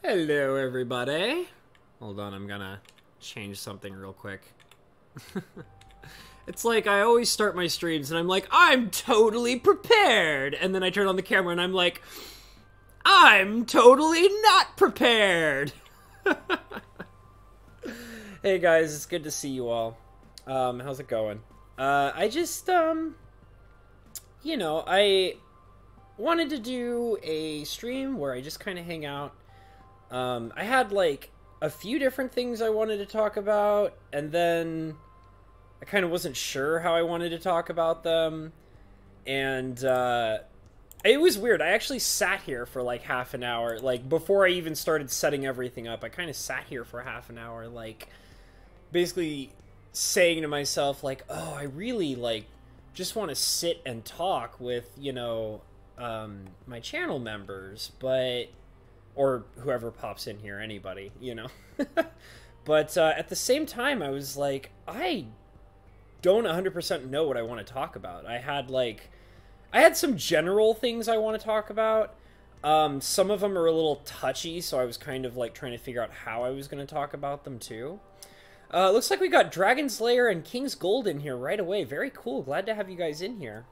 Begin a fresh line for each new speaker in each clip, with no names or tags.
Hello, everybody. Hold on, I'm gonna change something real quick. It's like I always start my streams and I'm like, I'm totally prepared. And then I turn on the camera and I'm like, I'm totally not prepared. Hey guys, it's good to see you all. How's it going? I just, I wanted to do a stream where I just kind of hang out. I had, like, a few different things I wanted to talk about, and then I kind of wasn't sure how I wanted to talk about them, and, it was weird. I actually sat here for, like, half an hour, like, before I even started setting everything up. I kind of sat here for half an hour, like, basically saying to myself, like, oh, I really, like, just want to sit and talk with, my channel members, but... or whoever pops in here, anybody, But at the same time, I was like, I don't 100% know what I want to talk about. I had some general things I want to talk about. Some of them are a little touchy, so I was kind of, like, trying to figure out how I was going to talk about them, too. Looks like we got Dragon's Lair and King's Gold in here right away. Very cool. Glad to have you guys in here.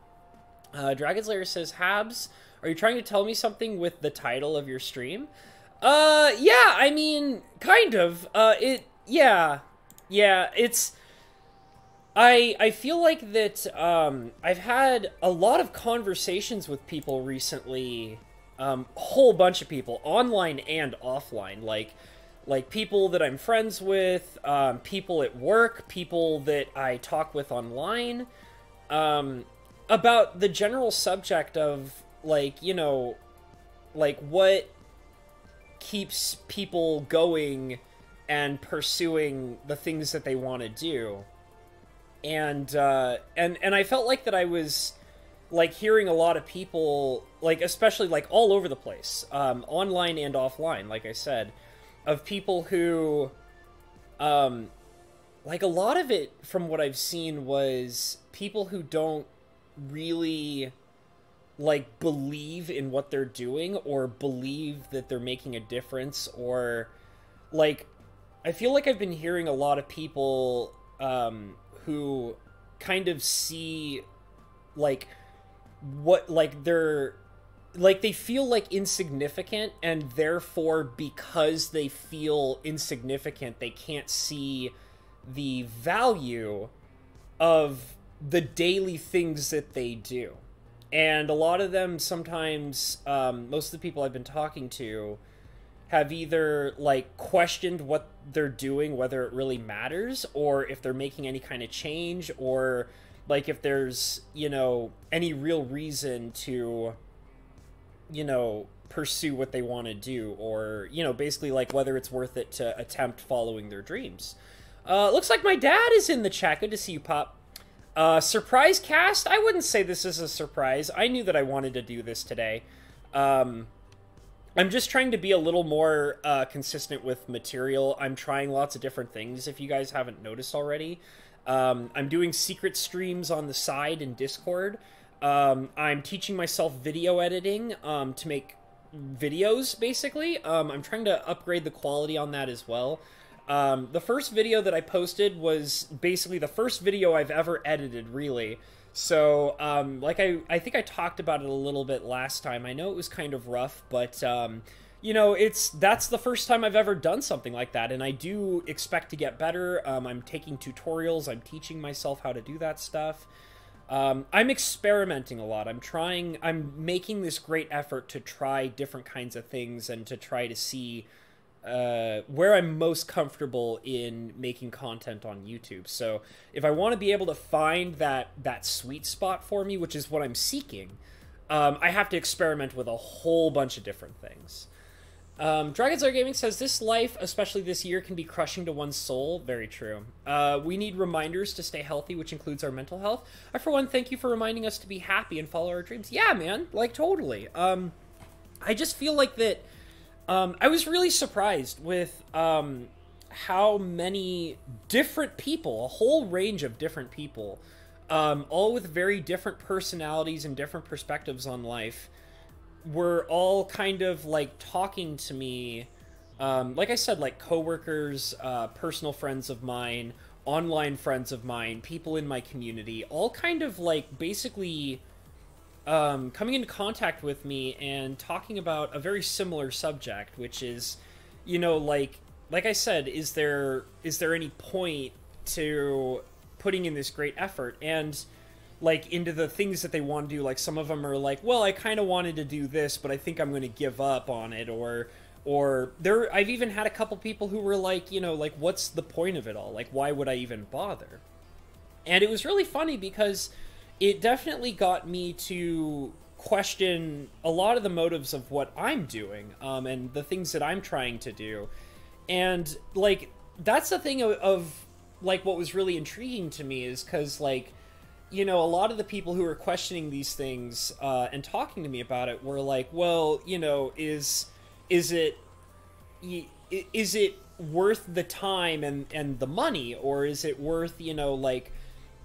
Dragon's Lair says, Habs, are you trying to tell me something with the title of your stream? Yeah, I mean, kind of. Yeah, it's... I feel like that, I've had a lot of conversations with people recently, a whole bunch of people, online and offline, like people that I'm friends with, people at work, people that I talk with online, about the general subject of, like, like, what keeps people going and pursuing the things that they want to do. And I felt like that I was, like, hearing a lot of people, like, especially, like, all over the place, online and offline, like I said, of people who, like, a lot of it, from what I've seen, was people who don't really, like, believe in what they're doing or believe that they're making a difference, or, like, I feel like I've been hearing a lot of people who kind of see, like, what, like, they're, like, they feel, like, insignificant, and therefore, because they feel insignificant, they can't see the value of the daily things that they do. And a lot of them sometimes, most of the people I've been talking to have either, like, questioned what they're doing, whether it really matters, or if they're making any kind of change, or, like, if there's, any real reason to, pursue what they want to do, or, basically, like, whether it's worth it to attempt following their dreams. Looks like my dad is in the chat. Good to see you, Pop. Surprise cast? I wouldn't say this is a surprise. I knew that I wanted to do this today. I'm just trying to be a little more consistent with material. I'm trying lots of different things, if you guys haven't noticed already. I'm doing secret streams on the side in Discord. I'm teaching myself video editing to make videos, basically. I'm trying to upgrade the quality on that as well. The first video that I posted was basically the first video I've ever edited, really. So, like, I think I talked about it a little bit last time. I know it was kind of rough, but, that's the first time I've ever done something like that, and I do expect to get better. I'm taking tutorials, I'm teaching myself how to do that stuff. I'm experimenting a lot. I'm making this great effort to try different kinds of things and to try to see where I'm most comfortable in making content on YouTube. So if I want to be able to find that sweet spot for me, which is what I'm seeking, I have to experiment with a whole bunch of different things. Dragon's Lair Gaming says, this life, especially this year, can be crushing to one's soul. Very true. We need reminders to stay healthy, which includes our mental health. I, for one, thank you for reminding us to be happy and follow our dreams. Yeah, man. Like, totally. I just feel like that... I was really surprised with how many different people, a whole range of different people, all with very different personalities and different perspectives on life, were all kind of, like, talking to me like I said, like coworkers, personal friends of mine, online friends of mine, people in my community, all kind of like basically coming into contact with me and talking about a very similar subject, which is, like I said, is there any point to putting in this great effort and like into the things that they want to do? Like some of them are like, well, I kind of wanted to do this, but I think I'm going to give up on it, or there I've even had a couple people who were like, like what's the point of it all? Like why would I even bother? And it was really funny because it definitely got me to question a lot of the motives of what I'm doing, and the things that I'm trying to do. And like that's the thing of like what was really intriguing to me is because like a lot of the people who were questioning these things and talking to me about it were like, well, is it is it worth the time and the money, or is it worth like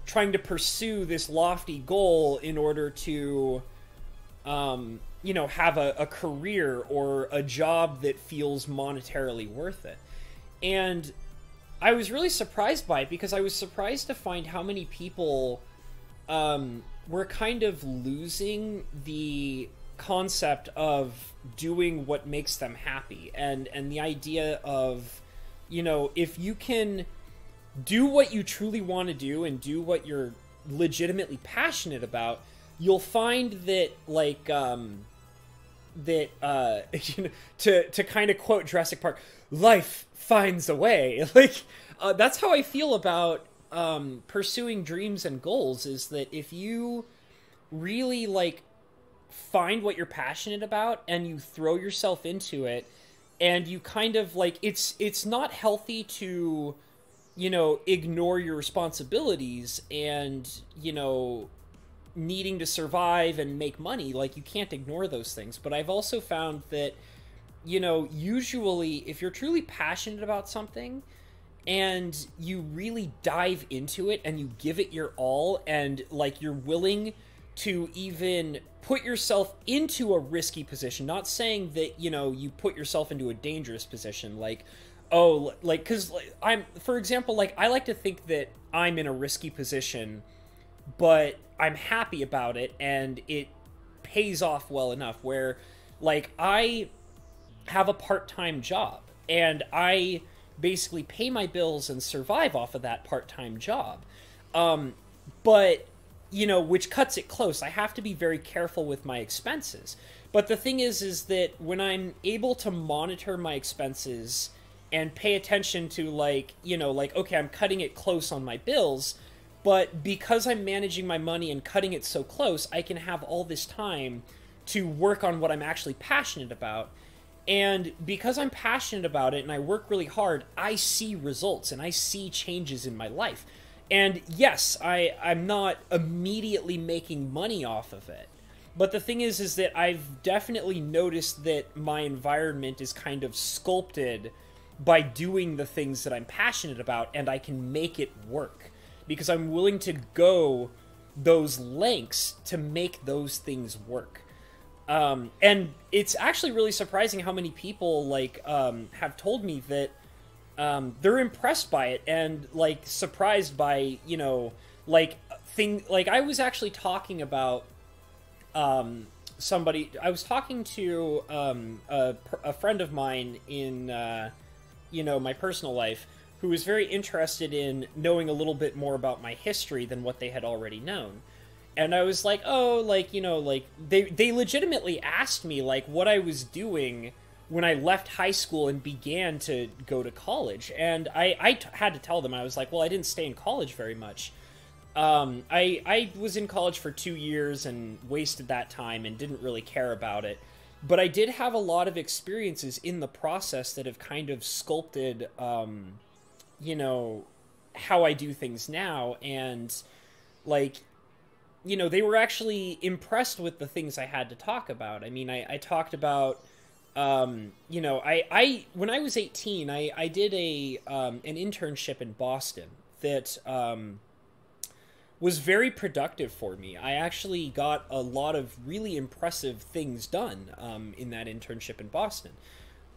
trying to pursue this lofty goal in order to have a career or a job that feels monetarily worth it? And I was really surprised by it because I was surprised to find how many people were kind of losing the concept of doing what makes them happy, and the idea of if you can do what you truly want to do and do what you're legitimately passionate about, you'll find that like to kind of quote Jurassic Park, life finds a way. Like that's how I feel about pursuing dreams and goals, is that if you really like find what you're passionate about and you throw yourself into it, and you kind of like it's not healthy to ignore your responsibilities and needing to survive and make money. Like you can't ignore those things. But I've also found that usually if you're truly passionate about something and you really dive into it and you give it your all, and like you're willing to even put yourself into a risky position, not saying that you put yourself into a dangerous position, like because I'm, for example, like I like to think that I'm in a risky position, but I'm happy about it and it pays off well enough where like I have a part-time job and I basically pay my bills and survive off of that part-time job. But which cuts it close. I have to be very careful with my expenses. But the thing is that when I'm able to monitor my expenses and pay attention to like, okay, I'm cutting it close on my bills, but because I'm managing my money and cutting it so close, I can have all this time to work on what I'm actually passionate about. And because I'm passionate about it and I work really hard, I see results and I see changes in my life. And yes, I'm not immediately making money off of it. But the thing is that I've definitely noticed that my environment is kind of sculpted by doing the things that I'm passionate about, and I can make it work. Because I'm willing to go those lengths to make those things work. And it's actually really surprising how many people like have told me that they're impressed by it and like surprised by like I was actually talking about somebody. I was talking to a friend of mine in my personal life, who was very interested in knowing a little bit more about my history than what they had already known. And I was like, oh, like, like they legitimately asked me like what I was doing when I left high school and began to go to college. And I had to tell them, I was like, well, I didn't stay in college very much. I was in college for 2 years and wasted that time and didn't really care about it. But I did have a lot of experiences in the process that have kind of sculpted, how I do things now. And like, they were actually impressed with the things I had to talk about. I mean, I talked about, I when I was 18, I did an internship in Boston that was very productive for me. I actually got a lot of really impressive things done in that internship in Boston.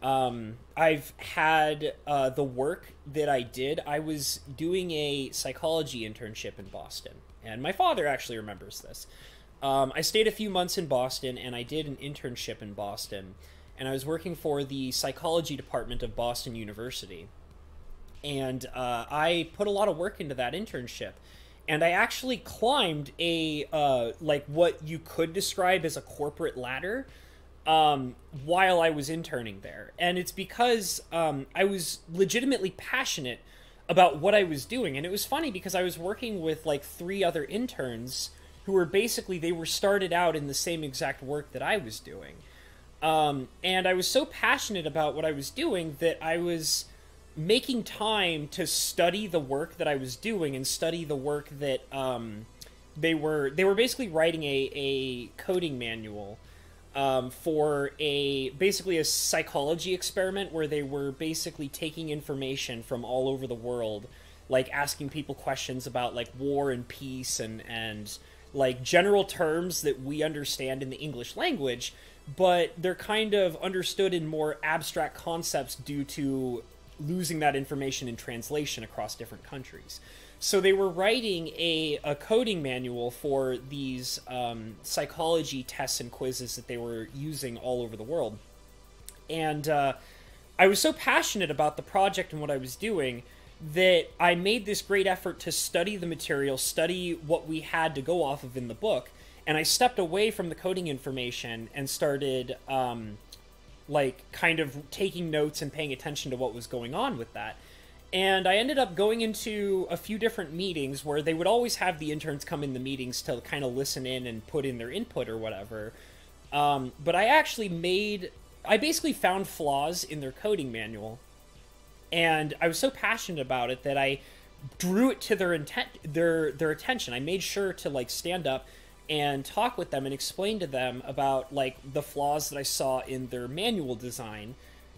I've had the work that I did. I was doing a psychology internship in Boston, and my father actually remembers this. I stayed a few months in Boston, and I did an internship in Boston, and I was working for the psychology department of Boston University. And I put a lot of work into that internship. And I actually climbed a, like, what you could describe as a corporate ladder while I was interning there. And it's because I was legitimately passionate about what I was doing. And it was funny because I was working with, like, 3 other interns who were basically, they were started out in the same exact work that I was doing. And I was so passionate about what I was doing that I was making time to study the work that I was doing and study the work that they were basically writing a coding manual for basically a psychology experiment where they were basically taking information from all over the world, like asking people questions about like war and peace and like general terms that we understand in the English language, but they're kind of understood in more abstract concepts due to losing that information in translation across different countries. So they were writing a coding manual for these psychology tests and quizzes that they were using all over the world. And I was so passionate about the project and what I was doing that I made this great effort to study the material, study what we had to go off of in the book, and I stepped away from the coding information and started like kind of taking notes and paying attention to what was going on with that. And I ended up going into a few different meetings where they would always have the interns come in the meetings to kind of listen in and put in their input or whatever. But I basically found flaws in their coding manual. And I was so passionate about it that I drew it to their attention. I made sure to like stand up and talk with them and explain to them about like the flaws that I saw in their manual design.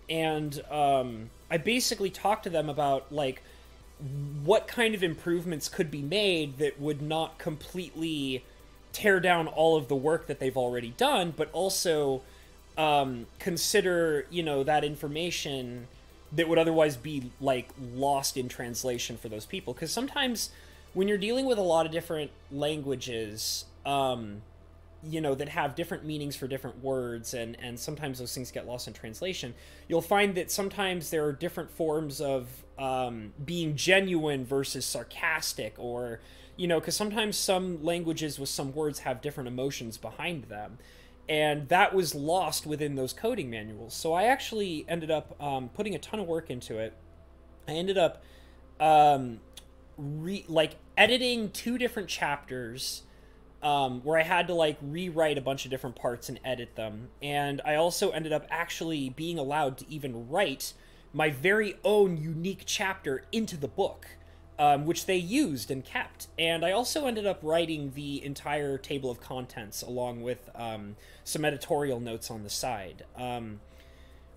And I basically talked to them about like what kind of improvements could be made that would not completely tear down all of the work that they've already done, but also consider, you know, that information that would otherwise be like lost in translation for those people. Because sometimes when you're dealing with a lot of different languages, you know, that have different meanings for different words, and sometimes those things get lost in translation, you'll find that sometimes there are different forms of being genuine versus sarcastic, or, you know, because sometimes some languages with some words have different emotions behind them. And that was lost within those coding manuals. So I actually ended up putting a ton of work into it. I ended up editing 2 different chapters where I had to like rewrite a bunch of different parts and edit them. And I also ended up actually being allowed to even write my very own unique chapter into the book, which they used and kept. And I also ended up writing the entire table of contents along with some editorial notes on the side,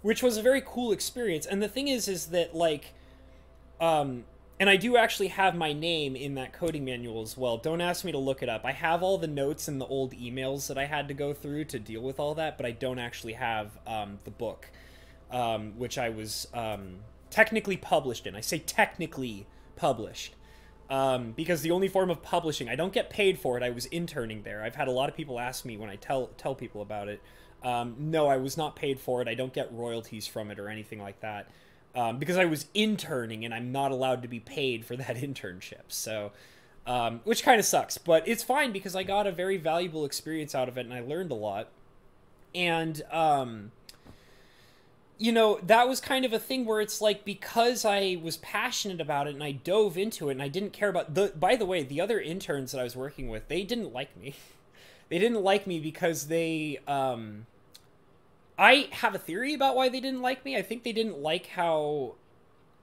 which was a very cool experience. And the thing is that like, and I do actually have my name in that coding manual as well. Don't ask me to look it up. I have all the notes and the old emails that I had to go through to deal with all that, but I don't actually have the book, which I was technically published in. I say technically published because the only form of publishing, I don't get paid for it. I was interning there. I've had a lot of people ask me when I tell people about it. No, I was not paid for it. I don't get royalties from it or anything like that. Because I was interning and I'm not allowed to be paid for that internship. So, which kind of sucks, but it's fine because I got a very valuable experience out of it and I learned a lot. And, you know, that was kind of a thing where it's like, because I was passionate about it and I dove into it and I didn't care about by the way, the other interns that I was working with, they didn't like me. They didn't like me because they, I have a theory about why they didn't like me. I think they didn't like how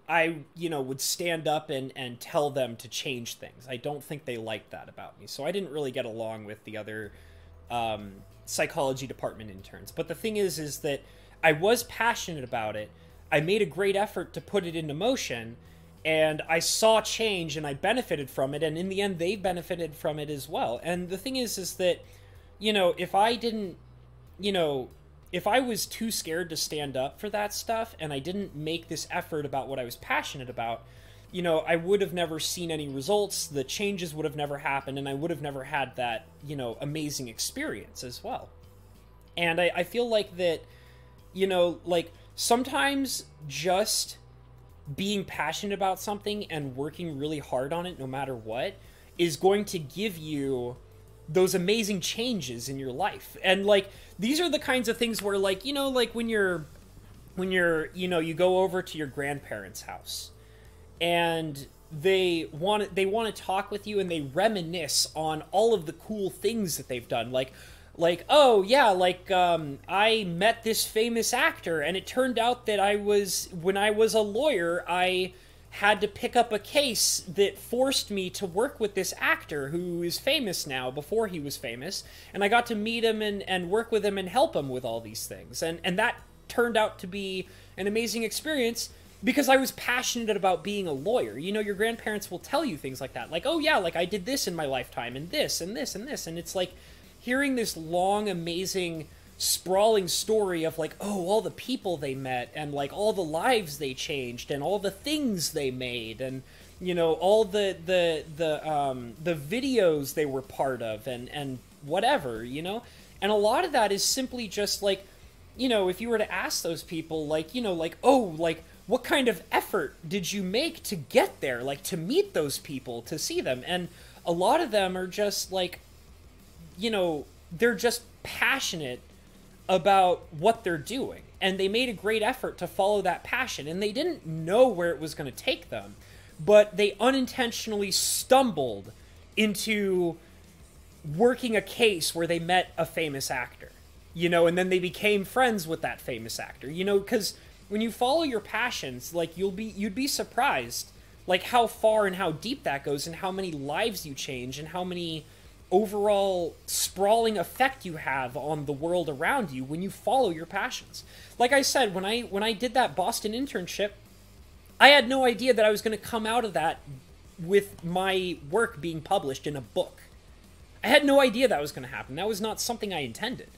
I, you know, would stand up and tell them to change things. I don't think they liked that about me. So I didn't really get along with the other psychology department interns. But the thing is that I was passionate about it. I made a great effort to put it into motion, and I saw change and I benefited from it. And in the end, they benefited from it as well. And the thing is that, you know, if I didn't, you know, if I was too scared to stand up for that stuff and I didn't make this effort about what I was passionate about, you know, I would have never seen any results, the changes would have never happened, and I would have never had that, you know, amazing experience as well. And I feel like that, you know, like, sometimes just being passionate about something and working really hard on it, no matter what, is going to give you those amazing changes in your life. And, like, these are the kinds of things where, like, you know, like, when you're, you know, you go over to your grandparents' house, and they want to talk with you, and they reminisce on all of the cool things that they've done, like, oh yeah, like, I met this famous actor, and it turned out that when I was a lawyer, I had to pick up a case that forced me to work with this actor who is famous now before he was famous, and I got to meet him and work with him and help him with all these things, and that turned out to be an amazing experience because I was passionate about being a lawyer. You know, your grandparents will tell you things like that, like, oh yeah, like, I did this in my lifetime, and this and this and this, and it's like hearing this long, amazing, sprawling story of, like, oh, all the people they met, and, like, all the lives they changed, and all the things they made, and, you know, all the videos they were part of, and whatever, you know? And a lot of that is simply just, like, you know, if you were to ask those people, like, you know, like, oh, like, what kind of effort did you make to get there, like, to meet those people, to see them? And a lot of them are just, like, you know, they're just passionate about what they're doing, and they made a great effort to follow that passion, and they didn't know where it was going to take them, but they unintentionally stumbled into working a case where they met a famous actor, you know, and then they became friends with that famous actor, you know, because when you follow your passions, like, you'd be surprised, like, how far and how deep that goes, and how many lives you change, and how many overall sprawling effect you have on the world around you when you follow your passions. Like I said, when I did that Boston internship, I had no idea that I was going to come out of that with my work being published in a book. I had no idea that was going to happen. That was not something I intended.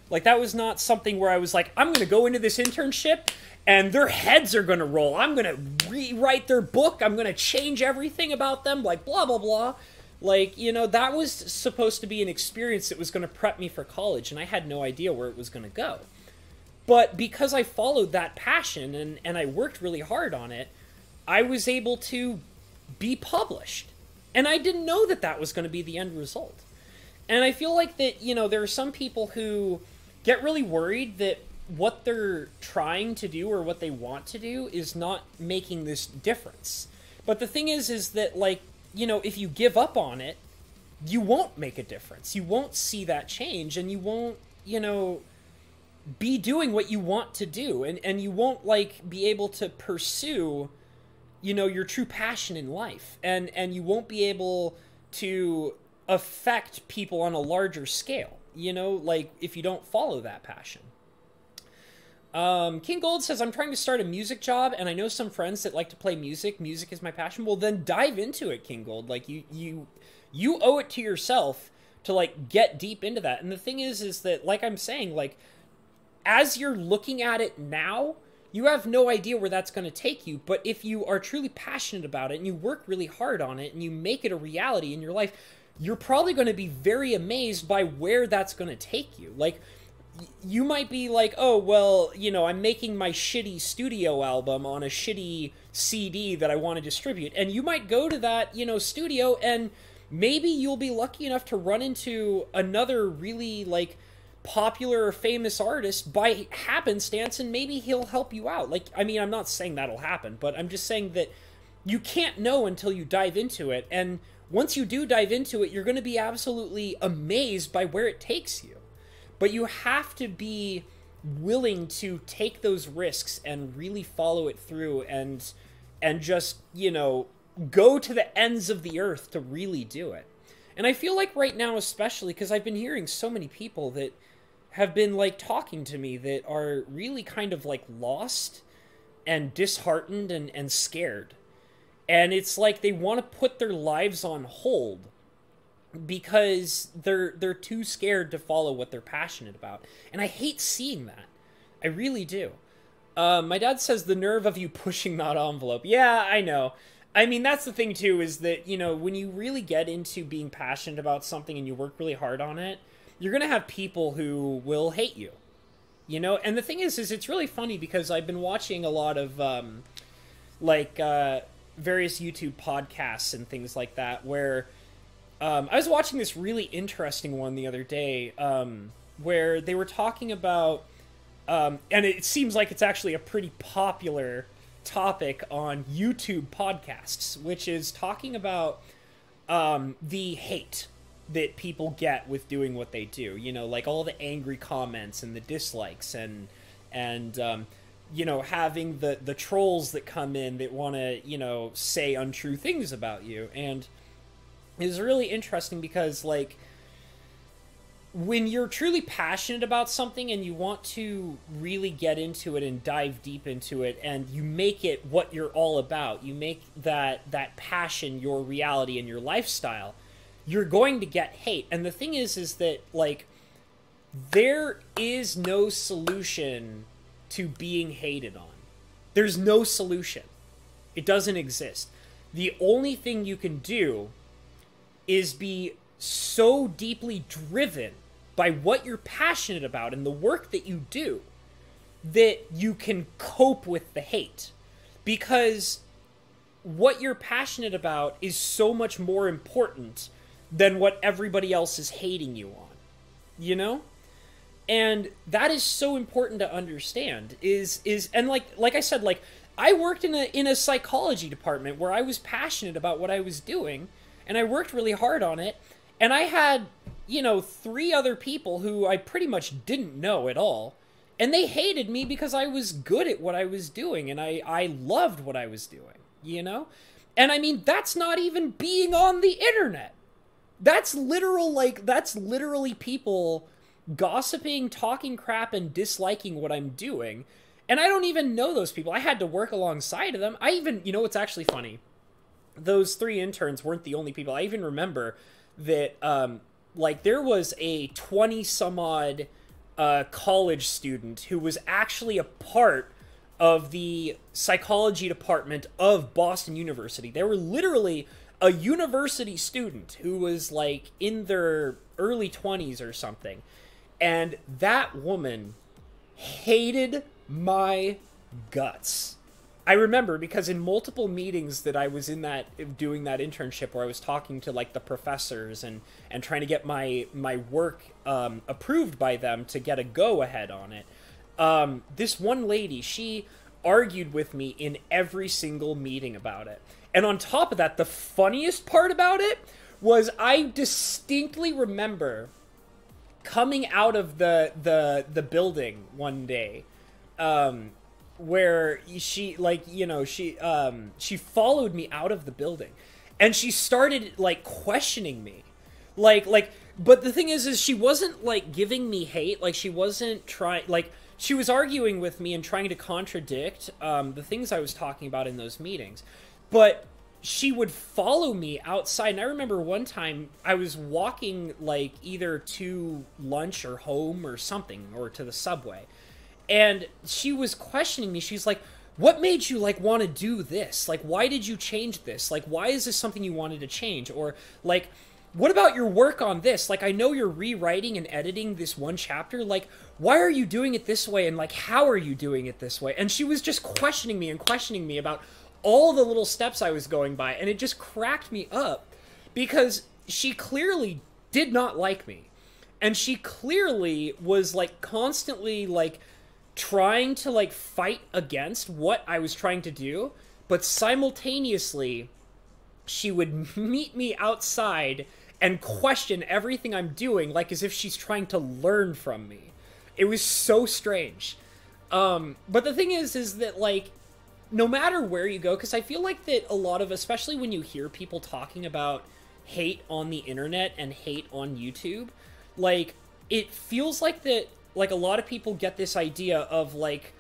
Like, that was not something where I was like, I'm going to go into this internship and their heads are going to roll. I'm going to rewrite their book. I'm going to change everything about them, like, blah, blah, blah. Like, you know, that was supposed to be an experience that was going to prep me for college, and I had no idea where it was going to go. But because I followed that passion and I worked really hard on it, I was able to be published. And I didn't know that that was going to be the end result. And I feel like that, you know, there are some people who get really worried that what they're trying to do or what they want to do is not making this difference. But the thing is that, like, you know, if you give up on it, you won't make a difference. You won't see that change, and you won't, you know, be doing what you want to do, and you won't, like, be able to pursue, you know, your true passion in life, and you won't be able to affect people on a larger scale, you know, like, if you don't follow that passion. King Gold says, I'm trying to start a music job, and I know some friends that like to play music. Music is my passion. Well, then dive into it, King Gold. Like, you owe it to yourself to, like, get deep into that. And the thing is that, like I'm saying, like, as you're looking at it now, you have no idea where that's going to take you. But if you are truly passionate about it, and you work really hard on it, and you make it a reality in your life, you're probably going to be very amazed by where that's going to take you. Like, you might be like, oh, well, you know, I'm making my shitty studio album on a shitty CD that I want to distribute. And you might go to that, you know, studio, and maybe you'll be lucky enough to run into another really, like, popular or famous artist by happenstance, and maybe he'll help you out. Like, I mean, I'm not saying that'll happen, but I'm just saying that you can't know until you dive into it. And once you do dive into it, you're going to be absolutely amazed by where it takes you. But you have to be willing to take those risks and really follow it through, and just, you know, go to the ends of the earth to really do it. And I feel like right now, especially, because I've been hearing so many people that have been, like, talking to me that are really kind of, like, lost and disheartened and scared. And it's like they want to put their lives on hold because they're too scared to follow what they're passionate about. And I hate seeing that. I really do. My dad says the nerve of you pushing that envelope. Yeah, I know. I mean, that's the thing too, is that, you know, when you really get into being passionate about something and you work really hard on it, you're going to have people who will hate you, you know? And the thing is it's really funny because I've been watching a lot of, various YouTube podcasts and things like that where, I was watching this really interesting one the other day, where they were talking about, and it seems like it's actually a pretty popular topic on YouTube podcasts, which is talking about the hate that people get with doing what they do. You know, like all the angry comments and the dislikes and you know, having the trolls that come in that want to, you know, say untrue things about you. And it's really interesting because, like, when you're truly passionate about something and you want to really get into it and dive deep into it and you make it what you're all about, you make that passion your reality and your lifestyle, you're going to get hate. And the thing is that, like, there is no solution to being hated on. There's no solution. It doesn't exist. The only thing you can do is be so deeply driven by what you're passionate about and the work that you do that you can cope with the hate. Because what you're passionate about is so much more important than what everybody else is hating you on. You know? And that is so important to understand and like I said, like, I worked in a psychology department where I was passionate about what I was doing and I worked really hard on it. And I had, you know, 3 other people who I pretty much didn't know at all. And they hated me because I was good at what I was doing and I loved what I was doing, you know? And I mean, that's not even being on the internet. That's literally people gossiping, talking crap, and disliking what I'm doing. And I don't even know those people. I had to work alongside of them. You know what's actually funny? Those 3 interns weren't the only people. I even remember that, like, there was a 20-some-odd college student who was actually a part of the psychology department of Boston University. They were literally a university student who was, like, in their early 20s or something. And that woman hated my guts. I remember because in multiple meetings that I was in doing that internship where I was talking to, like, the professors and trying to get my work approved by them to get a go-ahead on it, this one lady, she argued with me in every single meeting about it. And on top of that, the funniest part about it was I distinctly remember coming out of the building one day, where she, like, you know, she followed me out of the building and she started, like, questioning me, like, but the thing is she wasn't, like, giving me hate. Like, she wasn't trying, like, she was arguing with me and trying to contradict the things I was talking about in those meetings, but she would follow me outside. And I remember one time I was walking, like, either to lunch or home or something, or to the subway. And she was questioning me. She's like, what made you, like, want to do this? Like, why did you change this? Like, why is this something you wanted to change? Or, like, what about your work on this? Like, I know you're rewriting and editing this one chapter. Like, why are you doing it this way? And, like, how are you doing it this way? And she was just questioning me about all the little steps I was going by, and it just cracked me up because she clearly did not like me. And she clearly was, like, constantly, like, trying to, like, fight against what I was trying to do, but simultaneously she would meet me outside and question everything I'm doing, like, as if she's trying to learn from me. It was so strange. But the thing is that, like, no matter where you go, because I feel like that a lot of, especially when you hear people talking about hate on the internet and hate on YouTube, like, it feels like that, like, a lot of people get this idea of, like,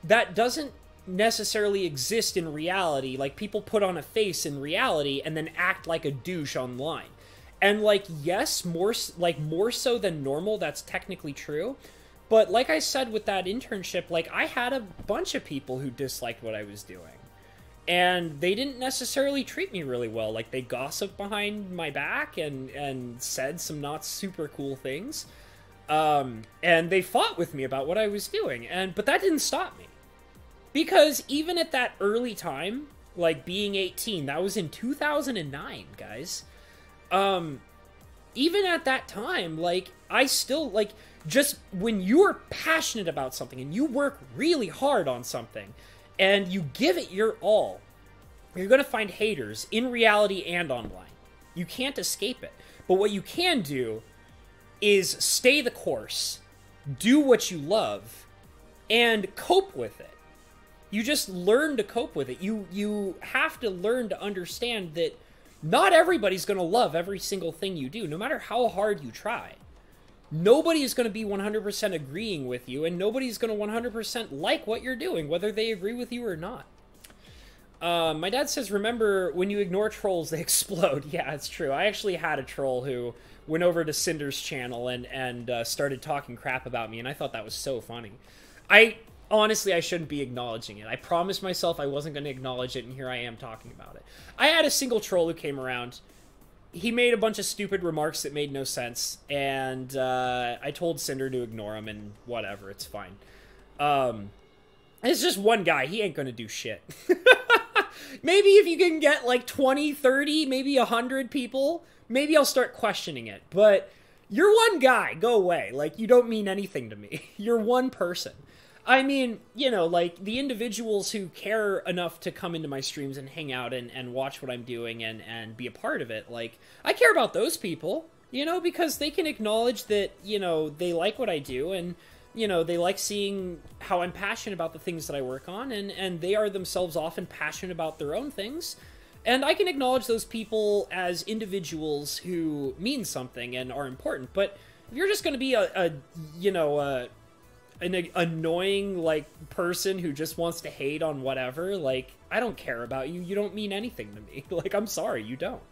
that doesn't necessarily exist in reality. Like, people put on a face in reality and then act like a douche online. And like, yes, more so than normal, that's technically true. But like I said with that internship, like I had a bunch of people who disliked what I was doing. And they didn't necessarily treat me really well. Like, they gossiped behind my back and said some not super cool things. And they fought with me about what I was doing. But that didn't stop me. Because even at that early time, like being 18, that was in 2009, guys. Even at that time, like, I still, like, just when you're passionate about something and you work really hard on something, and you give it your all, you're going to find haters in reality and online. You can't escape it. But what you can do is stay the course, do what you love, and cope with it. You just learn to cope with it. You have to learn to understand that not everybody's going to love every single thing you do, no matter how hard you try. Nobody is going to be 100% agreeing with you, and nobody's going to 100% like what you're doing, whether they agree with you or not. My dad says, remember, when you ignore trolls, they explode. Yeah, it's true. I actually had a troll who went over to Cinder's channel and started talking crap about me, and I thought that was so funny. Honestly, I shouldn't be acknowledging it. I promised myself I wasn't going to acknowledge it, and here I am talking about it. I had a single troll who came around. He made a bunch of stupid remarks that made no sense, and I told Cinder to ignore him, and whatever, it's fine. It's just one guy. He ain't gonna do shit. Maybe if you can get like 20, 30, maybe 100 people, maybe I'll start questioning it. But you're one guy. Go away. Like, you don't mean anything to me. You're one person. I mean, you know, like, the individuals who care enough to come into my streams and hang out and watch what I'm doing and be a part of it, like, I care about those people, you know, because they can acknowledge that, you know, they like what I do, and, you know, they like seeing how I'm passionate about the things that I work on, and they are themselves often passionate about their own things, and I can acknowledge those people as individuals who mean something and are important. But if you're just going to be an annoying, like, person who just wants to hate on whatever, like, I don't care about you. You don't mean anything to me. Like, I'm sorry, you don't.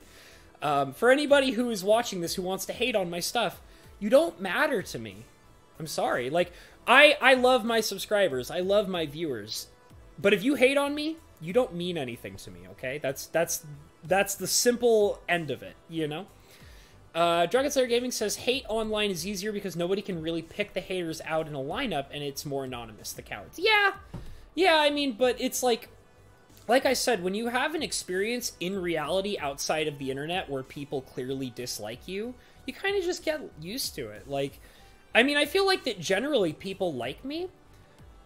For anybody who is watching this who wants to hate on my stuff, you don't matter to me. I'm sorry. Like, I love my subscribers. I love my viewers. But if you hate on me, you don't mean anything to me, okay? That's the simple end of it, you know? Dragon Slayer Gaming says, hate online is easier because nobody can really pick the haters out in a lineup, and it's more anonymous, the cowards. Yeah, I mean, but it's like I said, when you have an experience in reality outside of the internet where people clearly dislike you, you kind of just get used to it. Like, I mean, I feel like that generally people like me,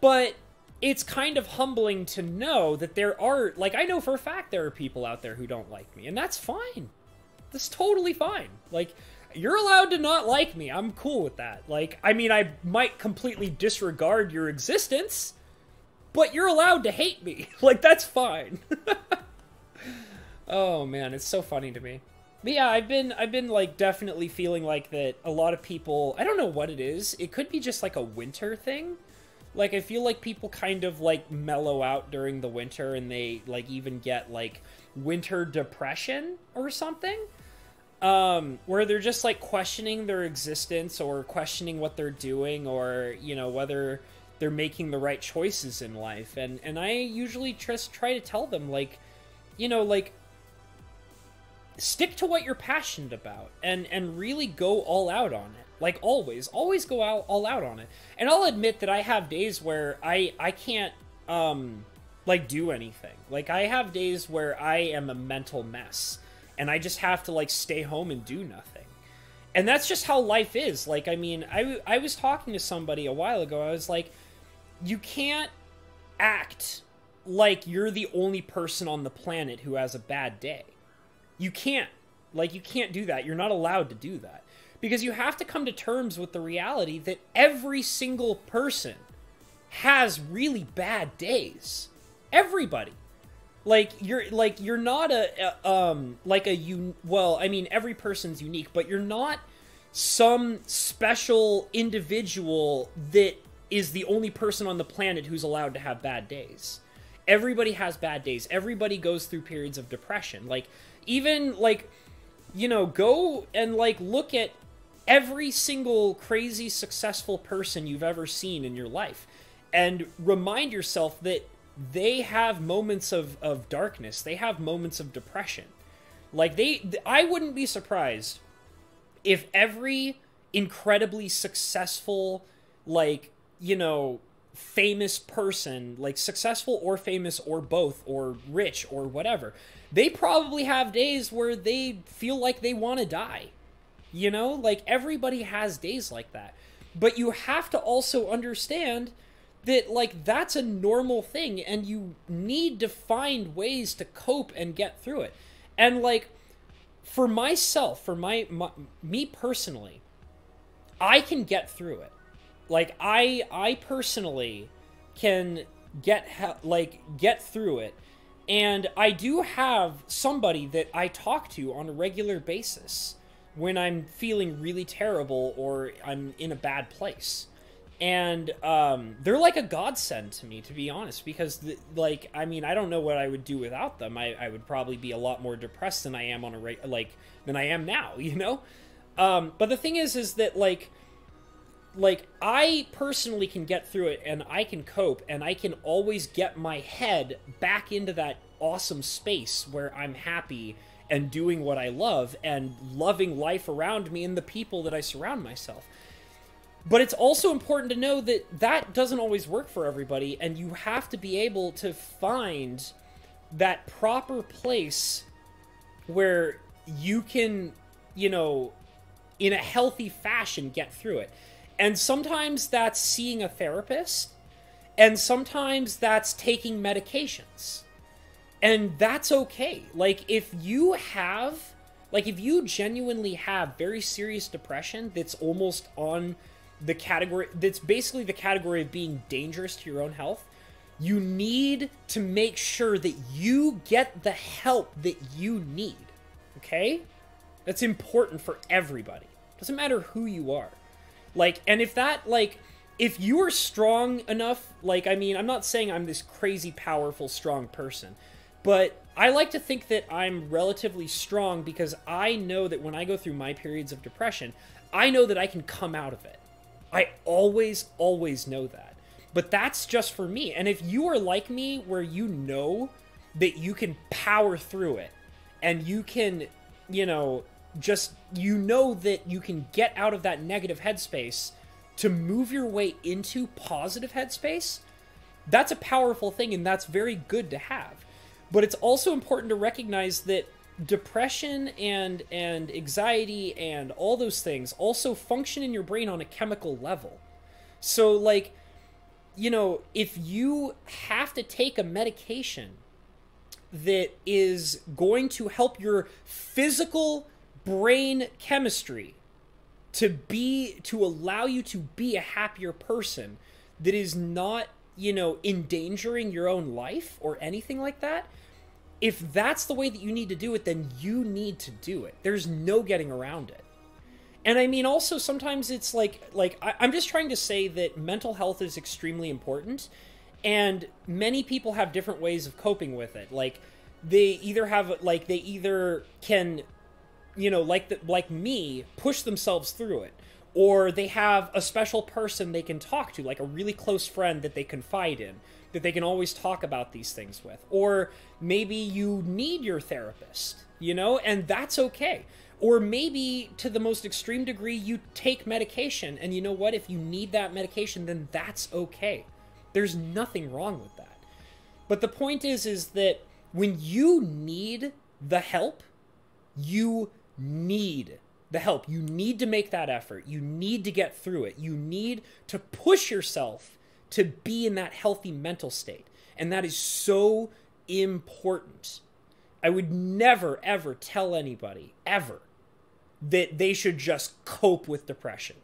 but it's kind of humbling to know that there are, like, I know for a fact there are people out there who don't like me, and that's fine. That's totally fine. Like, you're allowed to not like me. I'm cool with that. Like, I mean, I might completely disregard your existence, but you're allowed to hate me. Like, that's fine. Oh, man, it's so funny to me. But yeah, I've been, like, definitely feeling like that a lot of people, I don't know what it is. It could be just, like, a winter thing. Like, I feel like people kind of, like, mellow out during the winter, and they, like, even get, like, winter depression or something. Where they're just, like, questioning their existence or questioning what they're doing, or, you know, whether they're making the right choices in life. And I usually just try to tell them, like, you know, like, stick to what you're passionate about and really go all out on it. Like, always go all out on it. And I'll admit that I have days where I can't, like, do anything. Like, I have days where I am a mental mess, and I just have to, like, stay home and do nothing. And that's just how life is. Like, I mean, I was talking to somebody a while ago. I was like, you can't act like you're the only person on the planet who has a bad day. You can't. Like, you can't do that. You're not allowed to do that. Because you have to come to terms with the reality that every single person has really bad days. Everybody. Like, you're not well, I mean, every person's unique, but you're not some special individual that is the only person on the planet who's allowed to have bad days. Everybody has bad days. Everybody goes through periods of depression. Like, even, like, go and like look at every single crazy successful person you've ever seen in your life and remind yourself that they have moments of darkness. They have moments of depression. Like I wouldn't be surprised if every incredibly successful, like, famous person, like successful or famous or both or rich or whatever, they probably have days where they feel like they want to die. Like everybody has days like that. But you have to also understand that like that's a normal thing and you need to find ways to cope and get through it. And like for myself, for me personally, I can get through it. Like I personally can get through it. And I do have somebody that I talk to on a regular basis when I'm feeling really terrible or I'm in a bad place. And they're like a godsend to me, to be honest, because I don't know what I would do without them. I would probably be a lot more depressed than I am than I am now, But the thing is that like I personally can get through it and I can cope and I can always get my head back into that awesome space where I'm happy and doing what I love and loving life around me and the people that I surround myself. But it's also important to know that that doesn't always work for everybody, and you have to be able to find that proper place where you can, in a healthy fashion get through it. And sometimes that's seeing a therapist, and sometimes that's taking medications. And that's okay. Like, if you genuinely have very serious depression that's almost on the category, that's basically the category of being dangerous to your own health, you need to make sure that you get the help that you need. Okay? That's important for everybody. Doesn't matter who you are. Like, and if you are strong enough, I'm not saying I'm this crazy, powerful, strong person, but I like to think that I'm relatively strong because I know that when I go through my periods of depression, I know that I can come out of it. I always know that. But that's just for me. And if you are like me, where you know that you can power through it, and you can, that you can get out of that negative headspace to move your way into positive headspace, that's a powerful thing, and that's very good to have. But it's also important to recognize that depression and anxiety and all those things also function in your brain on a chemical level. So, if you have to take a medication that is going to help your physical brain chemistry to allow you to be a happier person that is not, endangering your own life or anything like that, if that's the way that you need to do it, then you need to do it. There's no getting around it. And also sometimes it's I'm just trying to say that mental health is extremely important, and many people have different ways of coping with it. They either can, like me, push themselves through it, or they have a special person they can talk to, like a really close friend that they confide in, that they can always talk about these things with. Or maybe you need your therapist, and that's okay. Or maybe to the most extreme degree, you take medication, and you know what? If you need that medication, then that's okay. There's nothing wrong with that. But the point is that when you need the help, you need the help. You need to make that effort. You need to get through it. You need to push yourself to be in that healthy mental state. And that is so important. I would never, ever tell anybody, ever, that they should just cope with depression.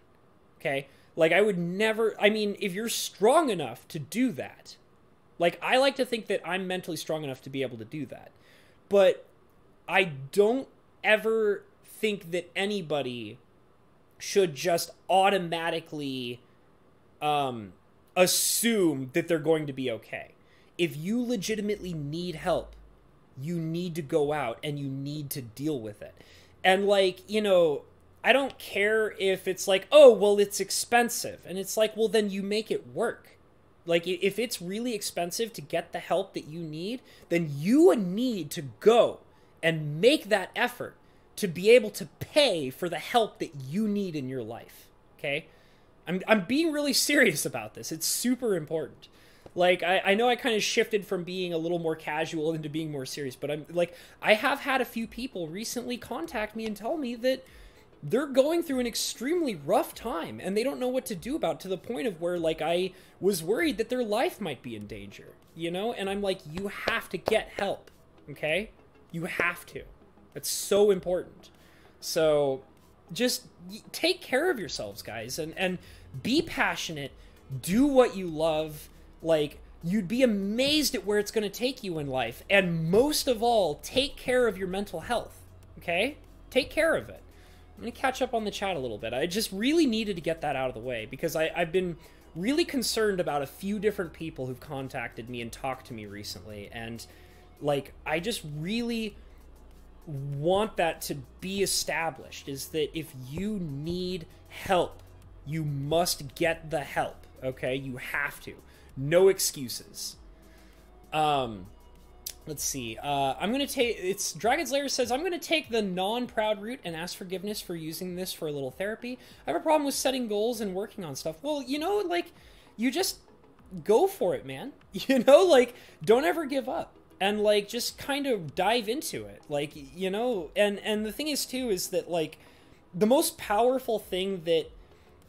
Okay? I would never, if you're strong enough to do that, I like to think that I'm mentally strong enough to be able to do that. But I don't ever think that anybody should just automatically assume that they're going to be okay. If you legitimately need help, you need to go out and you need to deal with it. And like, you know, I don't care if it's like, oh, well, it's expensive. And it's like, well, then you make it work. Like, if it's really expensive to get the help that you need, then you need to go and make that effort to be able to pay for the help that you need in your life. Okay? I'm being really serious about this. It's super important. Like, I know I kind of shifted from being a little more casual into being more serious, but I'm like, I have had a few people recently contact me and tell me that they're going through an extremely rough time and they don't know what to do about it, to the point of where, like, I was worried that their life might be in danger, you know? And I'm like, you have to get help, okay? You have to. It's so important. So just take care of yourselves, guys, and be passionate. Do what you love. Like, you'd be amazed at where it's going to take you in life. And most of all, take care of your mental health, okay? Take care of it. I'm going to catch up on the chat a little bit. I just really needed to get that out of the way because I've been really concerned about a few different people who've contacted me and talked to me recently. And, like, I just really want that to be established, is that if you need help, you must get the help, okay? You have to. No excuses. Let's see. I'm going to take... It's Dragon's Lair says, I'm going to take the non-proud route and ask forgiveness for using this for a little therapy. I have a problem with setting goals and working on stuff. Well, you know, like, you just go for it, man. You know, like, don't ever give up. And, like, just kind of dive into it. Like, you know, and the thing is, too, is that, like, the most powerful thing that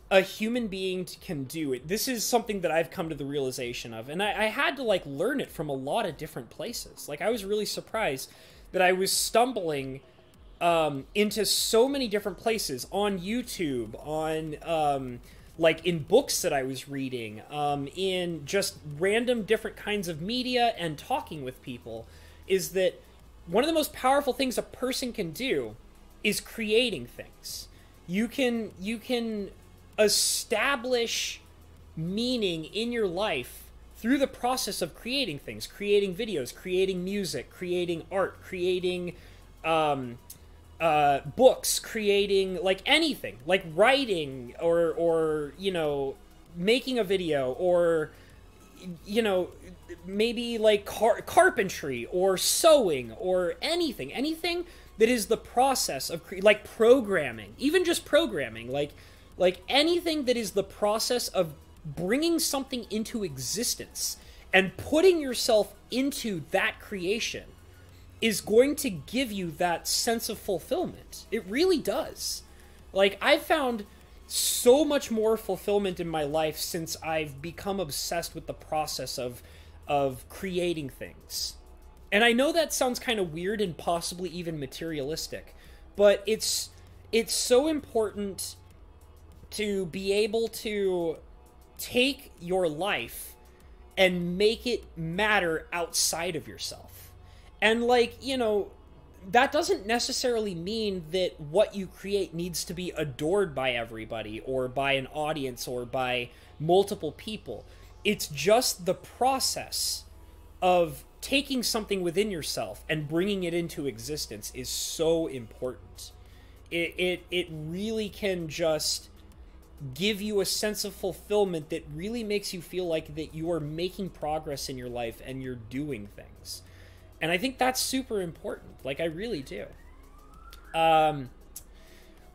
a human being can do it. This is something that I've come to the realization of, and I had to, like, learn it from a lot of different places. Like, I was really surprised that I was stumbling into so many different places, on YouTube, on like in books that I was reading, in just random different kinds of media and talking with people, is that one of the most powerful things a person can do is creating things. You can establish meaning in your life through the process of creating things, creating videos, creating music, creating art, creating books, creating, like, anything, like writing, or you know, making a video, or, you know, maybe like carpentry or sewing or anything that is the process of like programming, even just programming, like anything that is the process of bringing something into existence and putting yourself into that creation is going to give you that sense of fulfillment. It really does. Like, I've found so much more fulfillment in my life since I've become obsessed with the process of creating things. And I know that sounds kind of weird and possibly even materialistic, but it's so important to be able to take your life and make it matter outside of yourself. And, like, you know, that doesn't necessarily mean that what you create needs to be adored by everybody or by an audience or by multiple people. It's just the process of taking something within yourself and bringing it into existence is so important. It really can just give you a sense of fulfillment that really makes you feel like that you are making progress in your life and you're doing things. And I think that's super important. Like, I really do. Rather